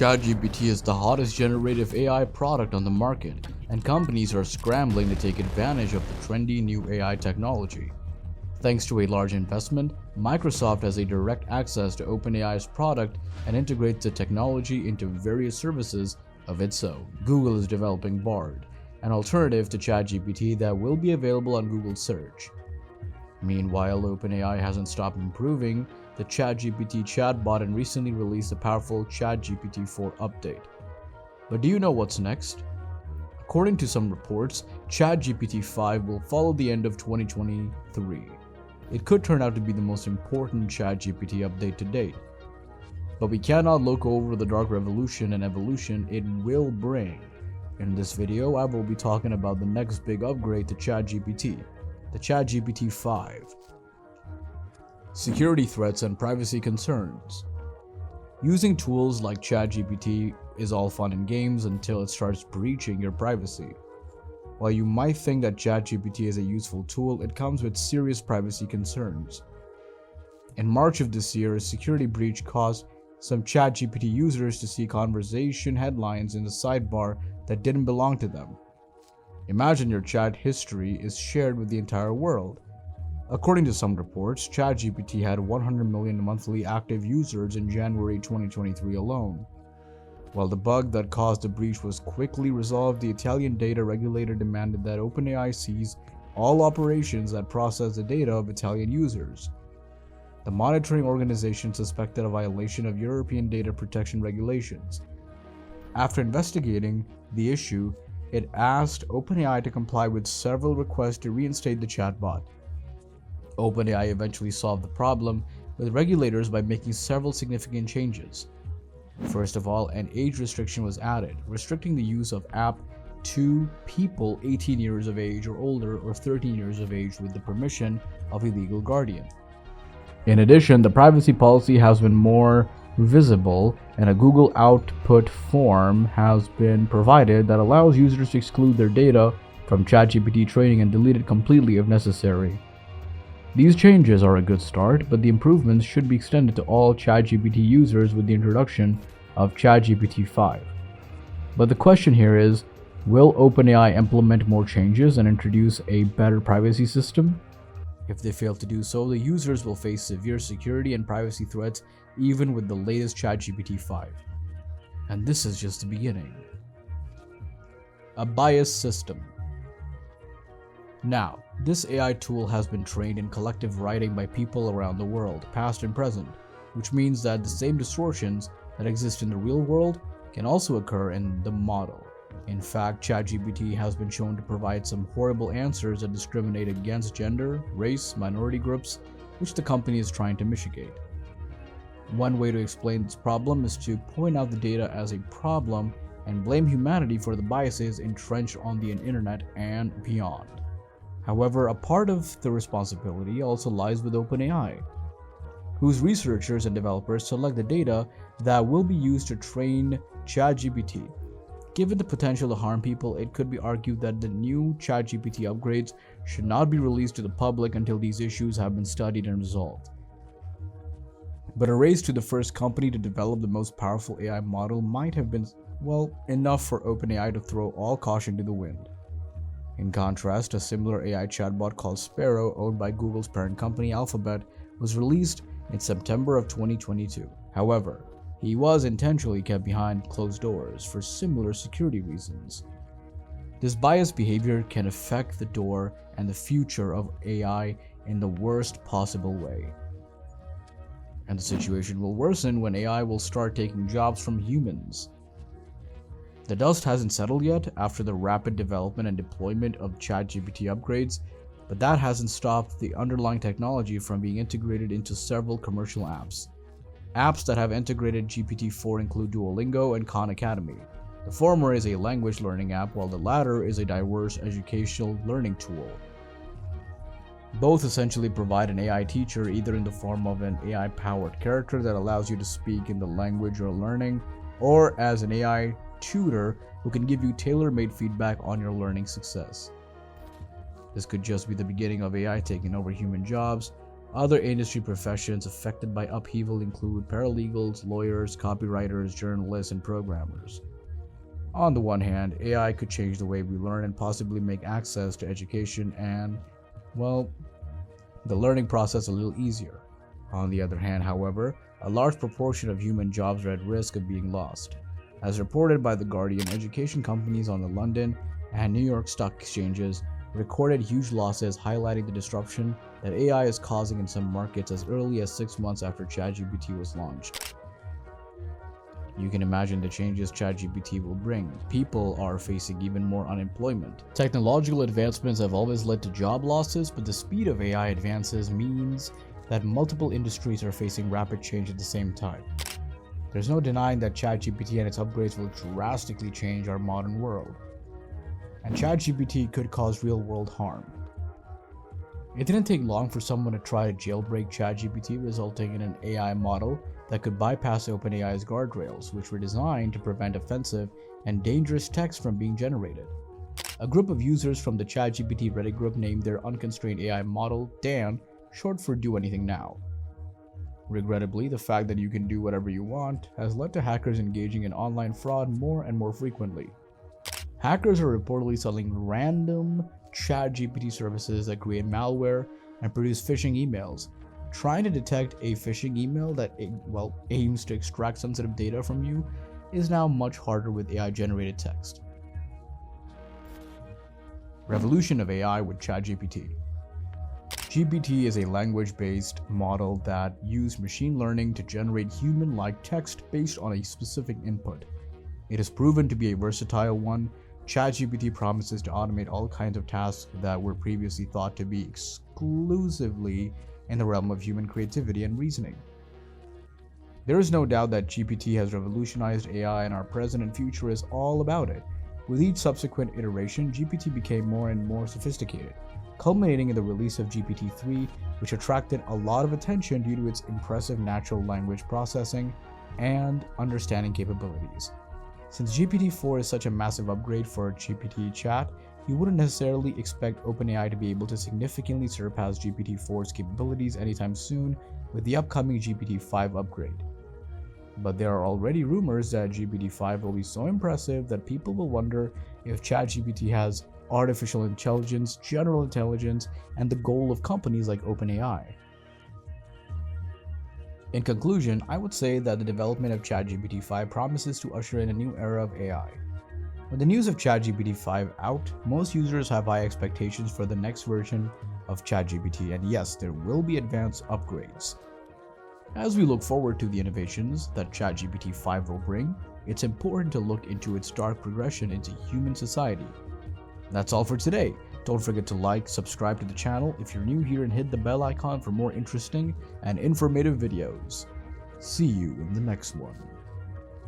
ChatGPT is the hottest generative AI product on the market, and companies are scrambling to take advantage of the trendy new AI technology. Thanks to a large investment, Microsoft has a direct access to OpenAI's product and integrates the technology into various services of its own. Google is developing Bard, an alternative to ChatGPT that will be available on Google Search. Meanwhile, OpenAI hasn't stopped improving the ChatGPT chatbot and recently released a powerful ChatGPT-4 update. But do you know what's next? According to some reports, ChatGPT-5 will follow the end of 2023. It could turn out to be the most important ChatGPT update to date. But we cannot look over the dark revolution and evolution it will bring. In this video, I will be talking about the next big upgrade to ChatGPT, the ChatGPT-5. Security threats and privacy concerns. Using tools like ChatGPT is all fun and games until it starts breaching your privacy. While you might think that ChatGPT is a useful tool, it comes with serious privacy concerns. In March of this year, a security breach caused some ChatGPT users to see conversation headlines in the sidebar that didn't belong to them. Imagine your chat history is shared with the entire world. According to some reports, ChatGPT had 100 million monthly active users in January 2023 alone. While the bug that caused the breach was quickly resolved, the Italian data regulator demanded that OpenAI seize all operations that process the data of Italian users. The monitoring organization suspected a violation of European data protection regulations. After investigating the issue, it asked OpenAI to comply with several requests to reinstate the chatbot. OpenAI eventually solved the problem with regulators by making several significant changes. First of all, an age restriction was added, restricting the use of app to people 18 years of age or older or 13 years of age with the permission of a legal guardian. In addition, the privacy policy has been more visible, and a Google output form has been provided that allows users to exclude their data from ChatGPT training and delete it completely if necessary. These changes are a good start, but the improvements should be extended to all ChatGPT users with the introduction of ChatGPT-5. But the question here is, will OpenAI implement more changes and introduce a better privacy system? If they fail to do so, the users will face severe security and privacy threats even with the latest ChatGPT-5. And this is just the beginning. A biased system. Now, this AI tool has been trained in collective writing by people around the world, past and present, which means that the same distortions that exist in the real world can also occur in the model. In fact, ChatGPT has been shown to provide some horrible answers that discriminate against gender, race, minority groups, which the company is trying to mitigate. One way to explain this problem is to point out the data as a problem and blame humanity for the biases entrenched on the internet and beyond. However, a part of the responsibility also lies with OpenAI, whose researchers and developers select the data that will be used to train ChatGPT. Given the potential to harm people, it could be argued that the new ChatGPT upgrades should not be released to the public until these issues have been studied and resolved. But a race to the first company to develop the most powerful AI model might have been, enough for OpenAI to throw all caution to the wind. In contrast, a similar AI chatbot called Sparrow, owned by Google's parent company Alphabet, was released in September of 2022. However, he was intentionally kept behind closed doors for similar security reasons. This biased behavior can affect the door and the future of AI in the worst possible way. And the situation will worsen when AI will start taking jobs from humans. The dust hasn't settled yet after the rapid development and deployment of ChatGPT upgrades, but that hasn't stopped the underlying technology from being integrated into several commercial apps. Apps that have integrated GPT-4 include Duolingo and Khan Academy. The former is a language learning app, while the latter is a diverse educational learning tool. Both essentially provide an AI teacher, either in the form of an AI-powered character that allows you to speak in the language you're learning, or as an AI tutor who can give you tailor-made feedback on your learning success. This could just be the beginning of AI taking over human jobs, Other industry professions affected by upheaval include paralegals, lawyers, copywriters, journalists, and programmers. On the one hand, AI could change the way we learn and possibly make access to education and, well, the learning process a little easier. On the other hand, however, a large proportion of human jobs are at risk of being lost. As reported by The Guardian, education companies on the London and New York stock exchanges recorded huge losses, highlighting the disruption that AI is causing in some markets as early as 6 months after ChatGPT was launched. You can imagine the changes ChatGPT will bring. People are facing even more unemployment. Technological advancements have always led to job losses, but the speed of AI advances means that multiple industries are facing rapid change at the same time. There's no denying that ChatGPT and its upgrades will drastically change our modern world. And ChatGPT could cause real-world harm. It didn't take long for someone to try to jailbreak ChatGPT, resulting in an AI model that could bypass OpenAI's guardrails, which were designed to prevent offensive and dangerous text from being generated. A group of users from the ChatGPT Reddit group named their unconstrained AI model Dan, short for Do Anything Now. Regrettably, the fact that you can do whatever you want has led to hackers engaging in online fraud more and more frequently. Hackers are reportedly selling random ChatGPT services that create malware and produce phishing emails. Trying to detect a phishing email that aims to extract sensitive data from you is now much harder with AI-generated text. Revolution of AI with ChatGPT. GPT is a language-based model that uses machine learning to generate human-like text based on a specific input. It is proven to be a versatile one. ChatGPT promises to automate all kinds of tasks that were previously thought to be exclusively in the realm of human creativity and reasoning. There is no doubt that GPT has revolutionized AI, and our present and future is all about it. With each subsequent iteration, GPT became more and more sophisticated, culminating in the release of GPT-5, which attracted a lot of attention due to its impressive natural language processing and understanding capabilities. Since GPT-4 is such a massive upgrade for GPT chat, you wouldn't necessarily expect OpenAI to be able to significantly surpass GPT-4's capabilities anytime soon with the upcoming GPT-5 upgrade. But there are already rumors that GPT-5 will be so impressive that people will wonder if ChatGPT has artificial intelligence, general intelligence, and the goal of companies like OpenAI. In conclusion, I would say that the development of ChatGPT-5 promises to usher in a new era of AI. With the news of ChatGPT-5 out, most users have high expectations for the next version of ChatGPT, and yes, there will be advanced upgrades. As we look forward to the innovations that ChatGPT-5 will bring, it's important to look into its dark progression into human society. That's all for today. Don't forget to like, subscribe to the channel if you're new here, and hit the bell icon for more interesting and informative videos. See you in the next one.